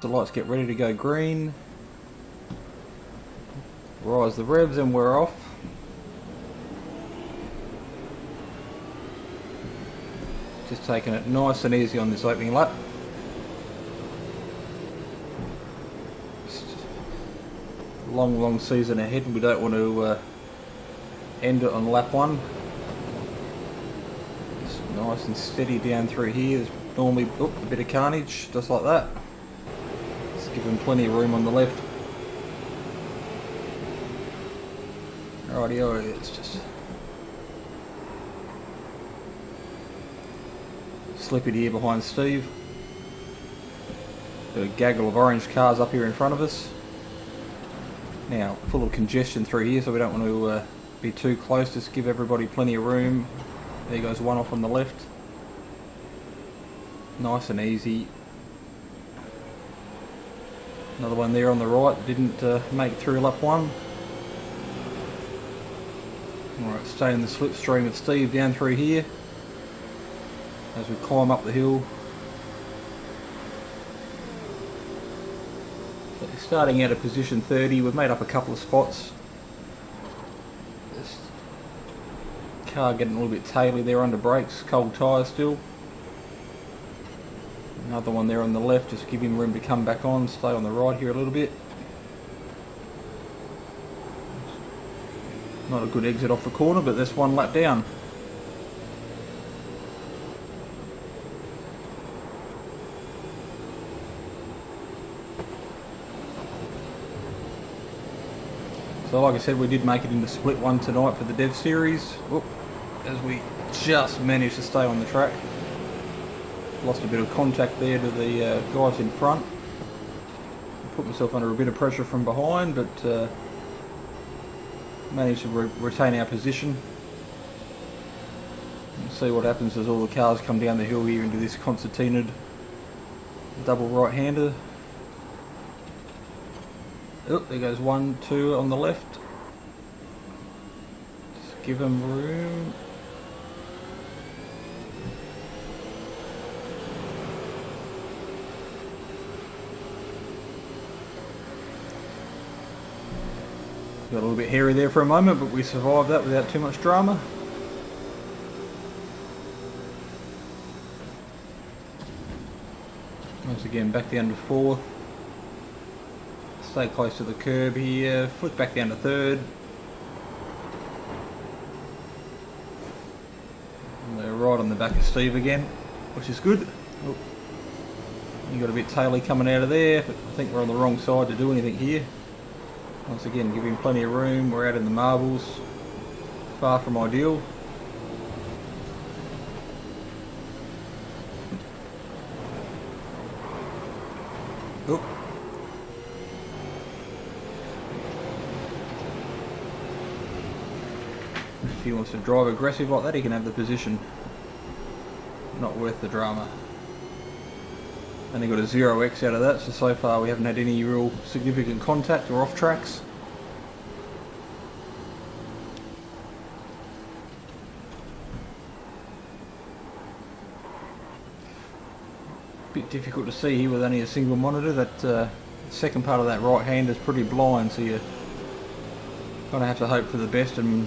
the lights get ready to go green. Rise the revs and we're off. Just taking it nice and easy on this opening lap. Long season ahead, we don't want to end it on lap 1. Just nice and steady down through here. There's normally a bit of carnage, just like that. Just give them plenty of room on the left. Rightio, it's just slippery here behind Steve. Got a gaggle of orange cars up here in front of us. Now, full of congestion through here, so we don't want to be too close. Just give everybody plenty of room. There goes one off on the left. Nice and easy. Another one there on the right. Didn't make it through lap 1. Alright, stay in the slipstream with Steve down through here as we climb up the hill. So starting out at position 30, we've made up a couple of spots. This car getting a little bit taily there under brakes, cold tyres still. Another one there on the left, just give him room to come back on, stay on the right here a little bit. Not a good exit off the corner, but that's one lap down. So like I said, we did make it into split 1 tonight for the Dev Series. Whoop, as we just managed to stay on the track. Lost a bit of contact there to the guys in front. Put myself under a bit of pressure from behind, but managed to retain our position. And see what happens as all the cars come down the hill here into this concertinaed double right-hander. Oh, there goes 1, 2 on the left. Just give them room. Got a little bit hairy there for a moment, but we survived that without too much drama. Once again, back down to 4th. Stay close to the curb here, flick back down to 3rd. And they're right on the back of Steve again, which is good. Oh, you got a bit taily coming out of there, but I think we're on the wrong side to do anything here. Once again, give him plenty of room. We're out in the marbles, far from ideal. Oh. If he wants to drive aggressive like that, he can have the position. Not worth the drama. Only got a 0x out of that, so far we haven't had any real significant contact or off tracks. Bit difficult to see here with only a single monitor. That second part of that right hand is pretty blind, so you're gonna have to hope for the best and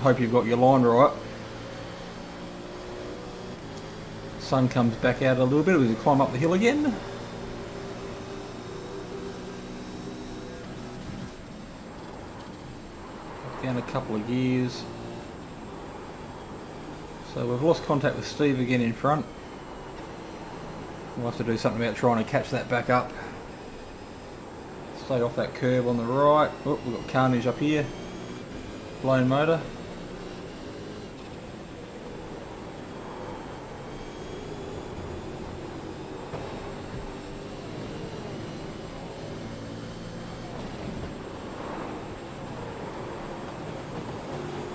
hope you've got your line right. Sun comes back out a little bit as we climb up the hill again. Down a couple of gears. So we've lost contact with Steve again in front. We'll have to do something about trying to catch that back up. Stay off that curb on the right. Oh, we've got carnage up here. Blown motor.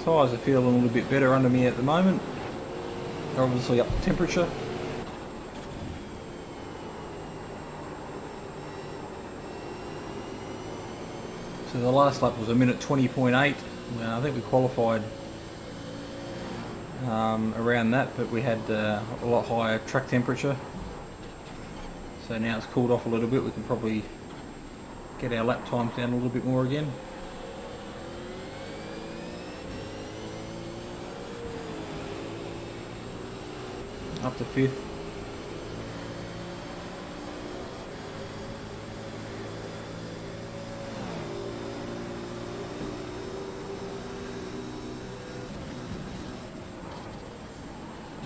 Tyres are feeling a little bit better under me at the moment. They're obviously up to temperature. So the last lap was a minute 20.8. I think we qualified around that, but we had a lot higher track temperature. So now it's cooled off a little bit, we can probably get our lap times down a little bit more again. Up to 5th.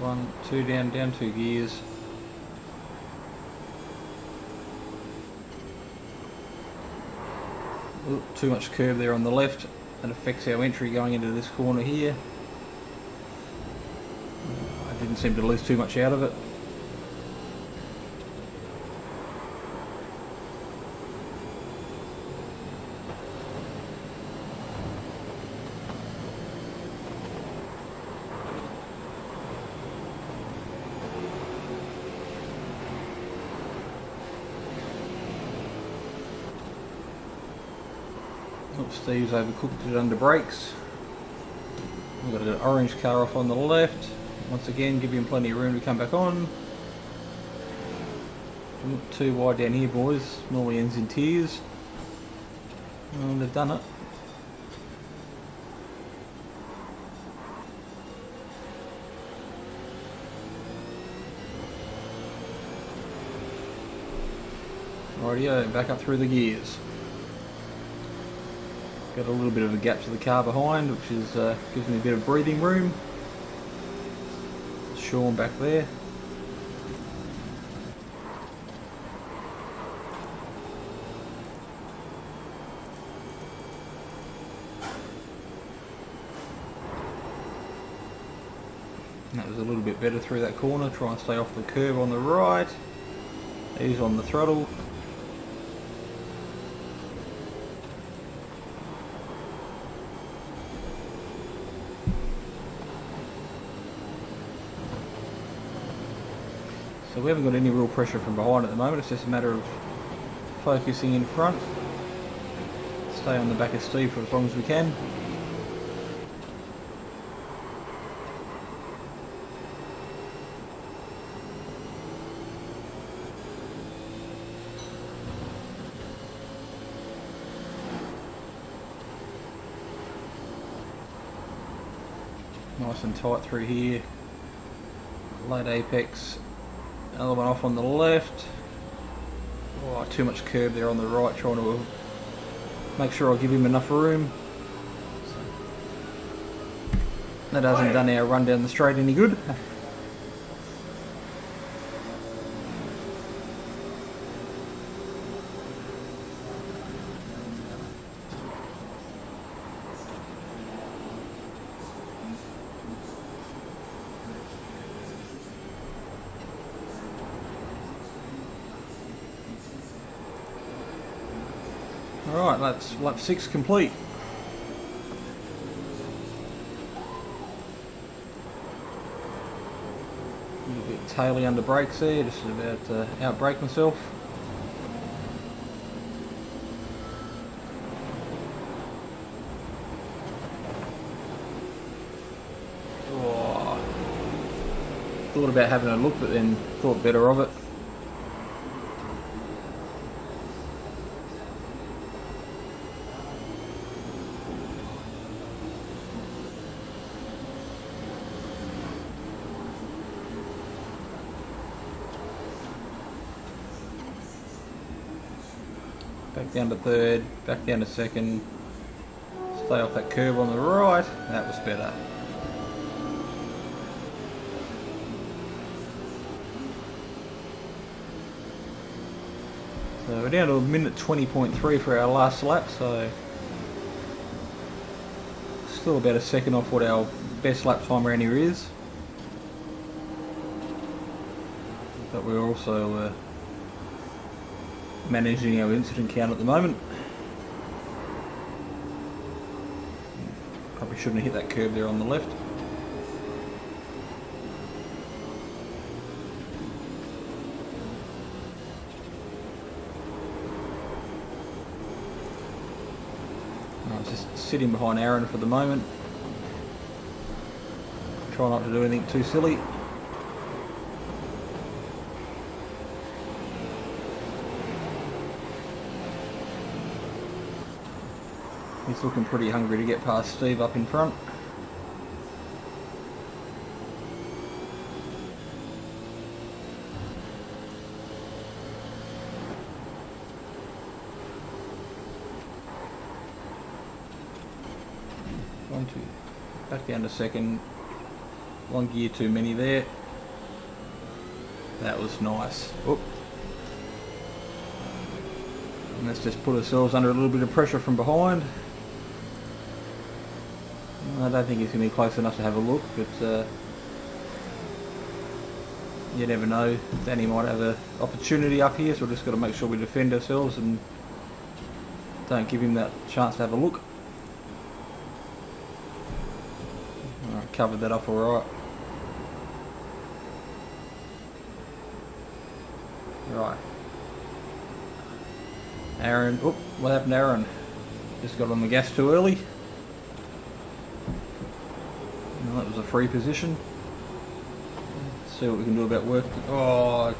One, two down 2 gears. Ooh, too much curve there on the left. That affects our entry going into this corner here. I didn't seem to lose too much out of it. Steve's overcooked it under brakes. We've got an orange car off on the left. Once again, give him plenty of room to come back on. Not too wide down here, boys. Normally ends in tears. And they've done it. Rightio, back up through the gears. Got a little bit of a gap to the car behind, which is gives me a bit of breathing room. Sean back there. And that was a little bit better through that corner. Try and stay off the curb on the right. Ease on the throttle. So we haven't got any real pressure from behind at the moment, it's just a matter of focusing in front. Stay on the back of Steve for as long as we can. Nice and tight through here. Late apex. Another one off on the left. Oh, too much curb there on the right, trying to make sure I give him enough room. That hasn't done our run down the straight any good. Alright, that's lap 6 complete. A little bit taily under brakes there, just about to out-brake myself. Oh, thought about having a look, but then thought better of it. Back down to third, back down to second. Stay off that curve on the right. That was better. So we're down to a minute 20.3 for our last lap, so still about a second off what our best lap time around here is. But we're also managing our incident count at the moment. Probably shouldn't have hit that curb there on the left. I'm just sitting behind Aaron for the moment. Try not to do anything too silly. He's looking pretty hungry to get past Steve up in front. One, two, back down to second. One gear too many there. That was nice. Oop. And let's just put ourselves under a little bit of pressure from behind. I don't think he's going to be close enough to have a look, but you never know. Danny might have an opportunity up here, so we've just got to make sure we defend ourselves and don't give him that chance to have a look. Alright, covered that up alright. Right. Aaron, oop, what happened to Aaron? Just got on the gas too early. No, that was a free position. Let's see what we can do about work. Oh,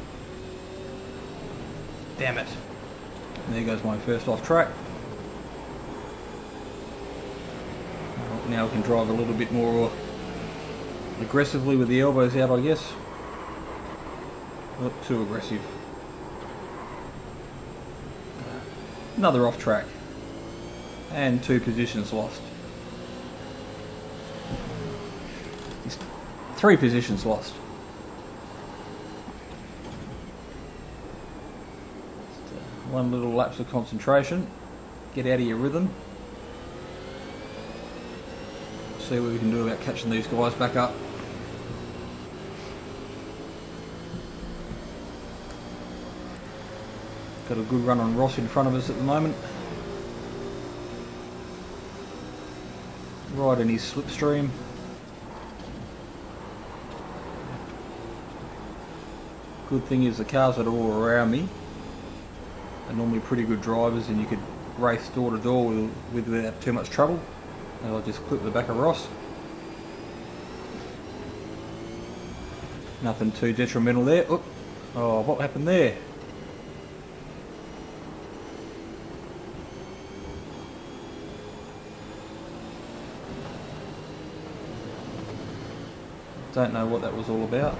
damn it. There goes my first off track. Well, now we can drive a little bit more aggressively with the elbows out, I guess. Not too aggressive. Another off track. And 2 positions lost. 3 positions lost. Just, one little lapse of concentration. Get out of your rhythm. See what we can do about catching these guys back up. Got a good run on Ross in front of us at the moment. Right in his slipstream. Good thing is the cars that are all around me are normally pretty good drivers, and you could race door to door without too much trouble. And I'll just clip the back of Ross. Nothing too detrimental there. Oop. Oh, what happened there? Don't know what that was all about.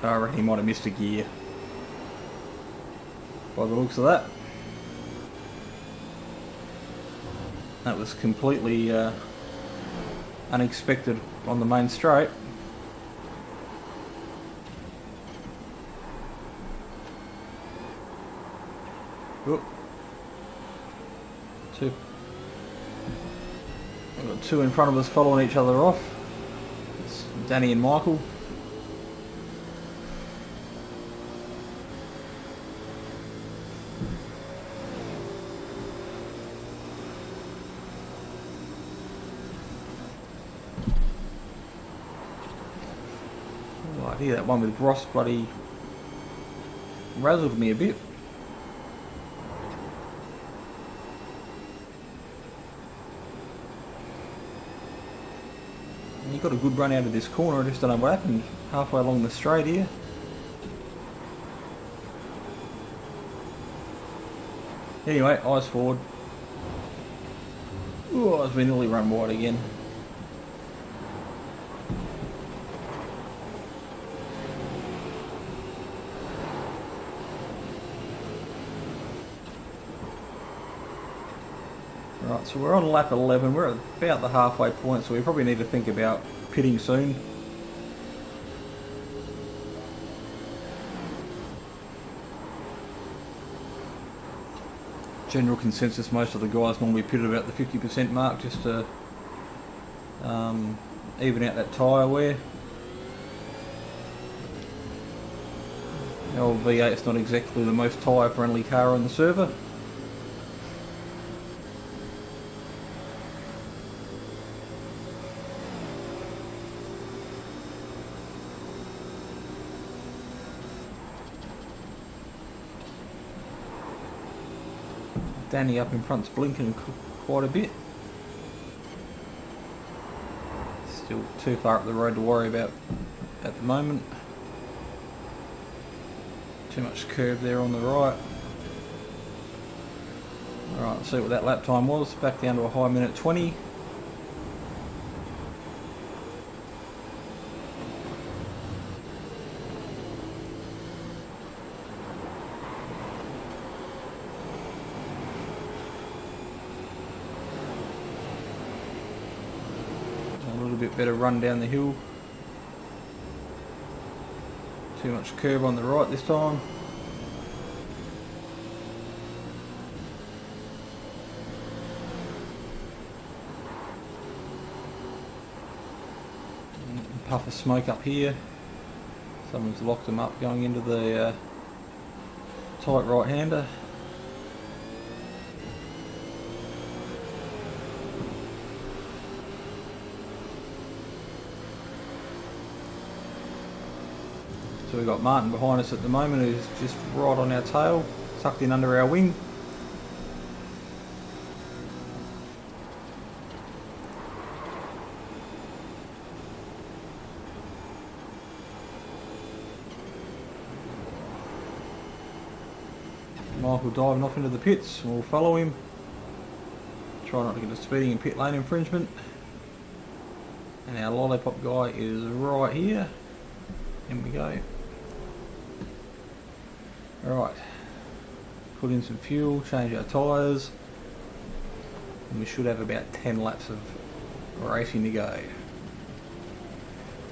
I reckon he might have missed a gear by the looks of that. That was completely unexpected on the main straight. Oop. 2. We've got 2 in front of us following each other off. It's Danny and Michael. Oh, I hear that one with Ross bloody razzled me a bit. You got a good run out of this corner. I just don't know what happened halfway along the straight here. Anyway, eyes forward. Oh, as we nearly run wide again. Right, so we're on lap 11, we're at about the halfway point, so we probably need to think about pitting soon. General consensus, most of the guys normally pit at about the 50% mark just to even out that tyre wear. The old V8's not exactly the most tyre friendly car on the server. Danny up in front's blinking quite a bit. Still too far up the road to worry about at the moment. Too much curve there on the right. Alright, let's see what that lap time was. Back down to a high minute 20. A little bit better run down the hill. Too much curve on the right this time. Puff of smoke up here. Someone's locked them up going into the tight right-hander. So we've got Martin behind us at the moment, who's just right on our tail, tucked in under our wing. Michael diving off into the pits, we'll follow him. Try not to get a speeding and pit lane infringement. And our lollipop guy is right here. In we go. Alright, put in some fuel, change our tyres, and we should have about 10 laps of racing to go.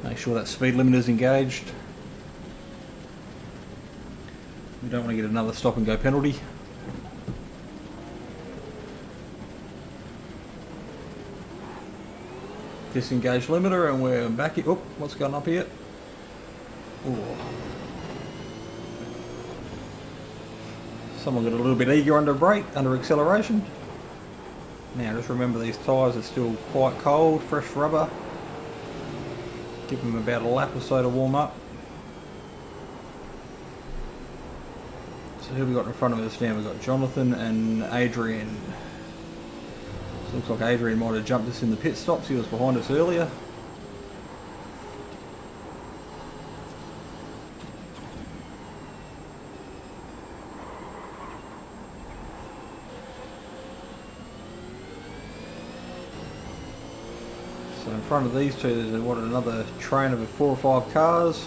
Make sure that speed limiter is engaged. We don't want to get another stop and go penalty. Disengage limiter and we're back here. Oh, what's going up here? Ooh. Someone got a little bit eager under brake, under acceleration. Now just remember these tyres are still quite cold, fresh rubber. Give them about a lap or so to warm up. So who have we got in front of us now? We've got Jonathan and Adrian. So looks like Adrian might have jumped us in the pit stops. He was behind us earlier. So in front of these two there's another train of 4 or 5 cars.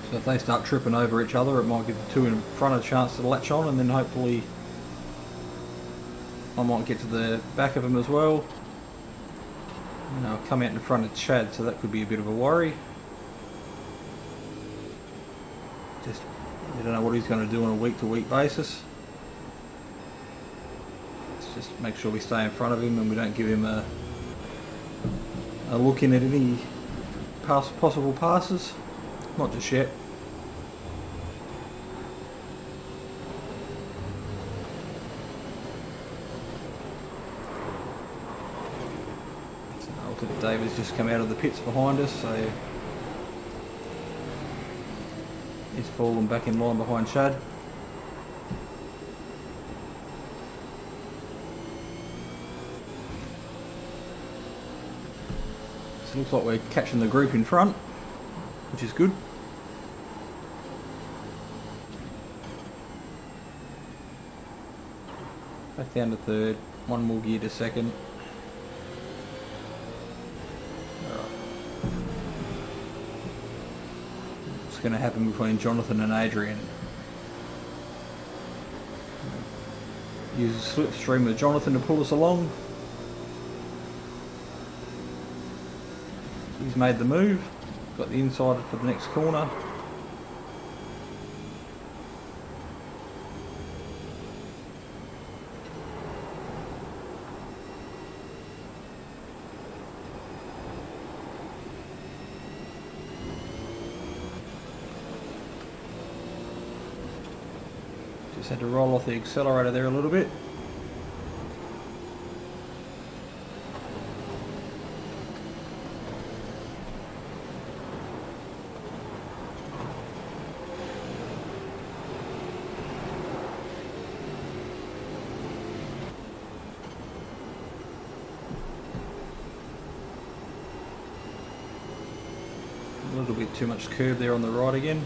So if they start tripping over each other, it might give the two in front a chance to latch on, and then hopefully I might get to the back of them as well. And I'll come out in front of Chad, so that could be a bit of a worry. Just, you don't know what he's going to do on a week-to-week basis. Let's just make sure we stay in front of him and we don't give him a look in at any possible passes. Not just yet. David's just come out of the pits behind us, so he's fallen back in line behind Chad. So it looks like we're catching the group in front, which is good. Back down to third, one more gear to second. What's going to happen between Jonathan and Adrian? Use a slipstream with Jonathan to pull us along. He's made the move, got the inside for the next corner. Just had to roll off the accelerator there a little bit. little bit too much curb there on the right again.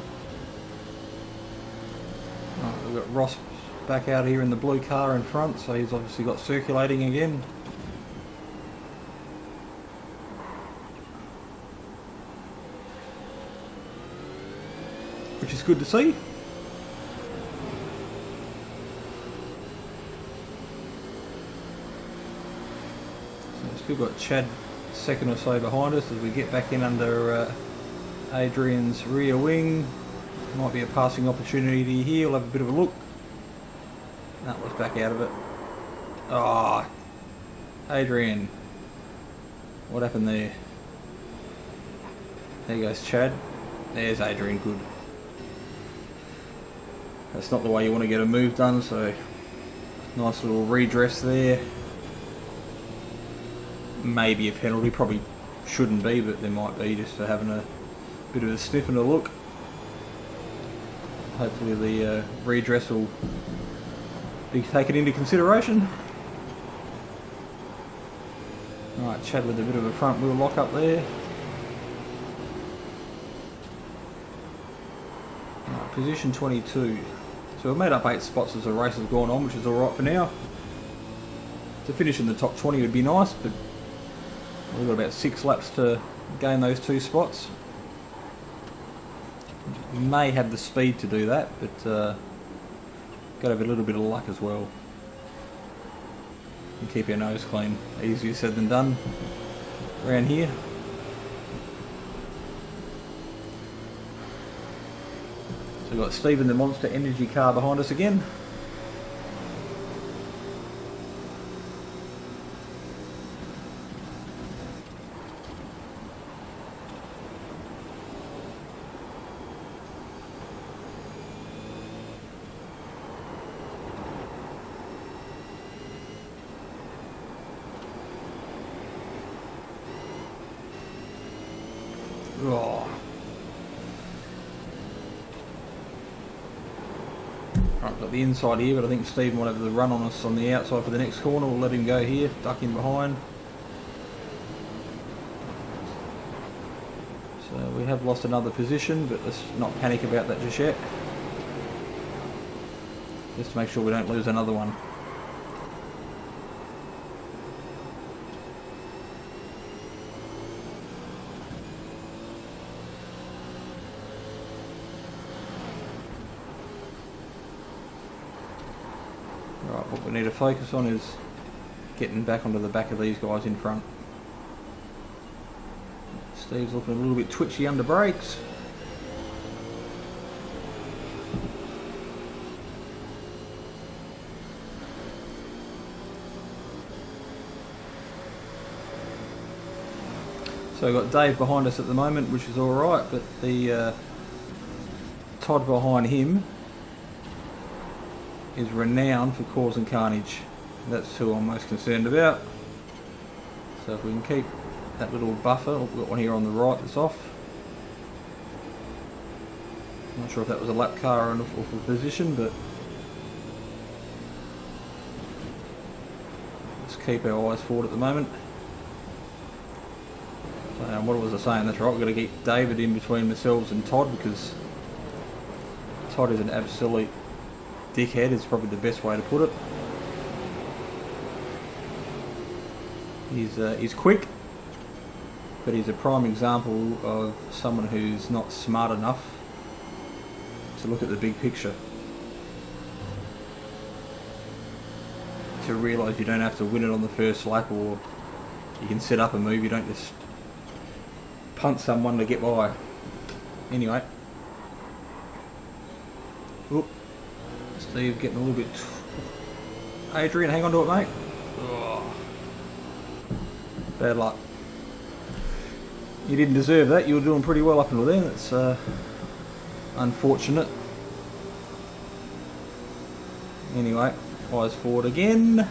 Right, we've got Ross back out here in the blue car in front, so he's obviously got circulating again. Which is good to see. So we've still got Chad a second or so behind us as we get back in under Adrian's rear wing. Might be a passing opportunity here, we'll have a bit of a look. That was back out of it. Ah, oh, Adrian. What happened there? There goes Chad. There's Adrian, good. That's not the way you want to get a move done, so nice little redress there. Maybe a penalty, probably shouldn't be, but there might be just for having a bit of a sniff and a look. Hopefully the redress will be taken into consideration. Alright, Chad with a bit of a front wheel lock up there. Right, position 22. So we've made up 8 spots as the race has gone on, which is alright for now. To finish in the top 20 would be nice, but we've got about 6 laps to gain those 2 spots. We may have the speed to do that, but got to have a little bit of luck as well. And keep our nose clean. Easier said than done around here. So we've got Stephen the Monster Energy car behind us again. Oh. Right, got the inside here, but I think Steve might have the run on us on the outside for the next corner. We'll let him go here, duck in behind. So we have lost another position, but let's not panic about that just yet. Just to make sure we don't lose another one. Right, what we need to focus on is getting back onto the back of these guys in front. Steve's looking a little bit twitchy under brakes. So we've got Dave behind us at the moment, which is alright, but the Todd behind him is renowned for causing carnage. That's who I'm most concerned about. So if we can keep that little buffer, we've got one here on the right that's off. Not sure if that was a lap car or an awful position, but let's keep our eyes forward at the moment. So what was I saying? That's right, we've got to keep David in between ourselves and Todd, because Todd is an absolute dickhead, is probably the best way to put it. He's quick, but he's a prime example of someone who's not smart enough to look at the big picture, to realise you don't have to win it on the first lap, or you can set up a move, you don't just punt someone to get by. Anyway, oop. Steve getting a little bit... Adrian, hang on to it, mate. Oh. Bad luck. You didn't deserve that. You were doing pretty well up until then. That's unfortunate. Anyway, eyes forward again.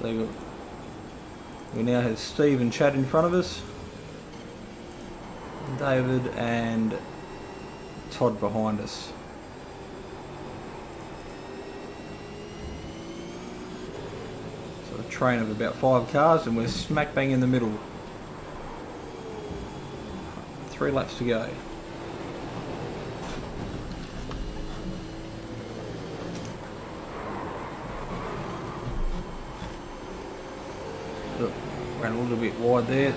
So we now have Steve and Chad in front of us. David and Todd behind us. So a train of about 5 cars, and we're smack bang in the middle. 3 laps to go. Look, ran a little bit wide there.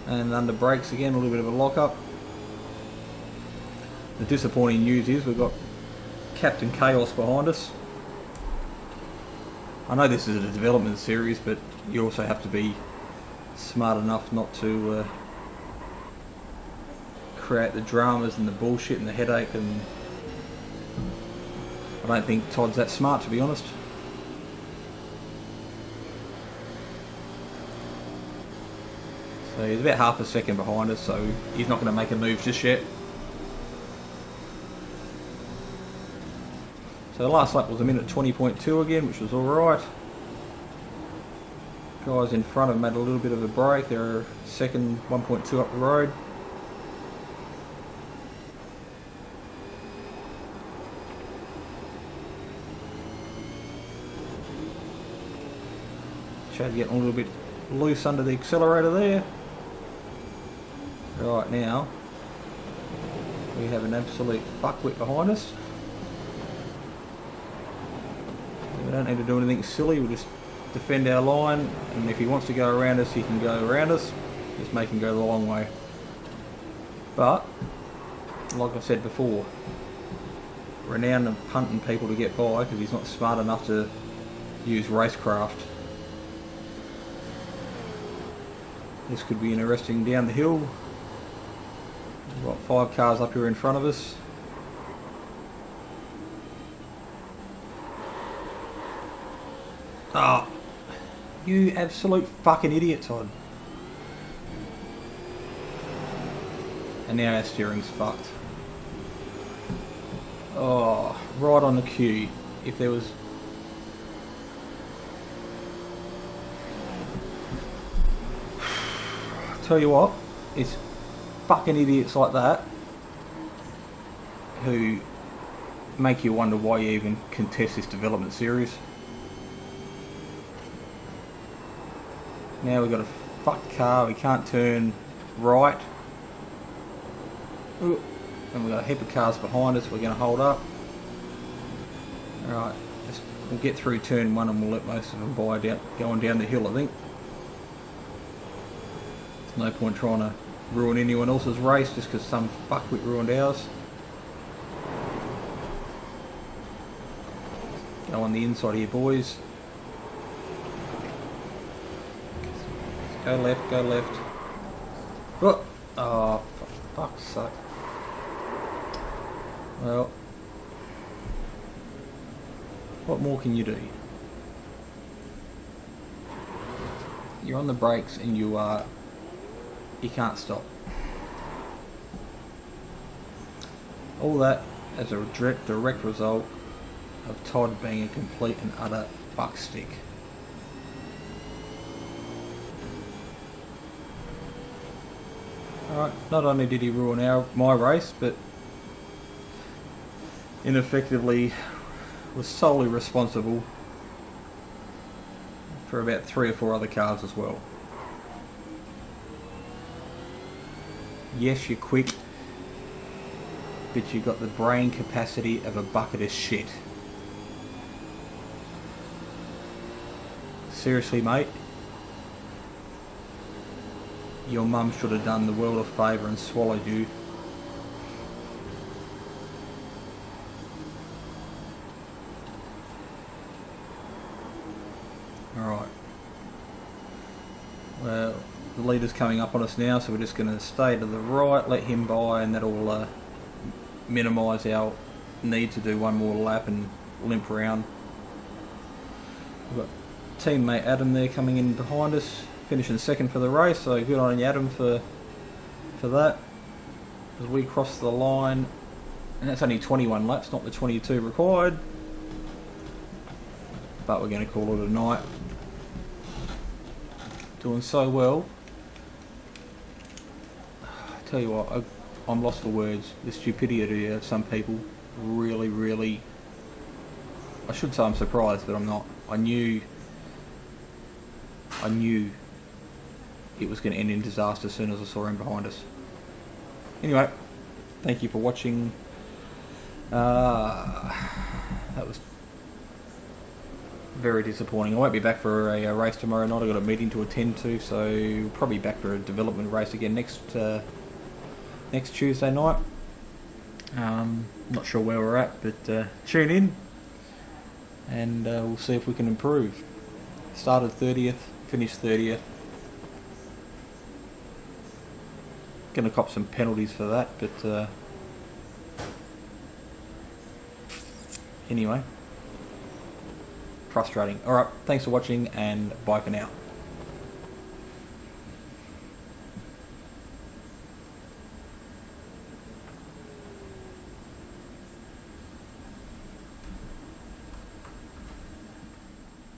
And under brakes again, a little bit of a lock up. The disappointing news is we've got Captain Chaos behind us. I know this is a development series, but you also have to be smart enough not to create the dramas and the bullshit and the headache, and I don't think Todd's that smart, to be honest. So he's about half a second behind us, so he's not going to make a move just yet. So the last lap was a minute 20.2 again, which was alright. Guys in front have made a little bit of a break. They're second, 1.2 up the road. Chad getting a little bit loose under the accelerator there. Right, now we have an absolute fuckwit behind us. We don't need to do anything silly, we'll just defend our line, and if he wants to go around us, he can go around us. Just make him go the long way. But, like I said before, renowned and punting people to get by because he's not smart enough to use racecraft. This could be interesting down the hill. We've got 5 cars up here in front of us. Ah, oh, you absolute fucking idiot, Todd. And now our steering's fucked. Oh, right on the cue. If there was... Tell you what, it's fucking idiots like that who make you wonder why you even contest this development series. Now we've got a fucked car, we can't turn right. Ooh. And we've got a heap of cars behind us, we're going to hold up. Alright, we'll get through turn 1 and we'll let most of them by going down the hill, I think. No point trying to ruin anyone else's race just because some fuckwit ruined ours. Go on the inside here, boys. Go left, go left. Oh, for fuck's sake. Well, what more can you do? You're on the brakes and you can't stop. All that as a direct result of Todd being a complete and utter fuckstick. Alright, not only did he ruin my race, but ineffectively was solely responsible for about 3 or 4 other cars as well. Yes, you're quick, but you've got the brain capacity of a bucket of shit. Seriously, mate, your mum should have done the world a favour and swallowed you. Alright. Well, the leader's coming up on us now, so we're just going to stay to the right, let him by, and that'll minimise our need to do one more lap and limp around. We've got teammate Adam there coming in behind us, finishing second for the race, so good on you, Adam, for that. As we cross the line, and that's only 21 laps, not the 22 required, but we're going to call it a night. Doing so well. I tell you what, I'm lost for words. The stupidity of some people really, I should say I'm surprised, but I'm not. I knew I knew it was going to end in disaster as soon as I saw him behind us. Anyway, thank you for watching. That was very disappointing. I won't be back for a race tomorrow night. I've got a meeting to attend to, so probably back for a development race again next Tuesday night. Not sure where we're at, but tune in and we'll see if we can improve. Started 30th, finished 30th. Gonna cop some penalties for that, but anyway, frustrating. Alright, thanks for watching and bye for now.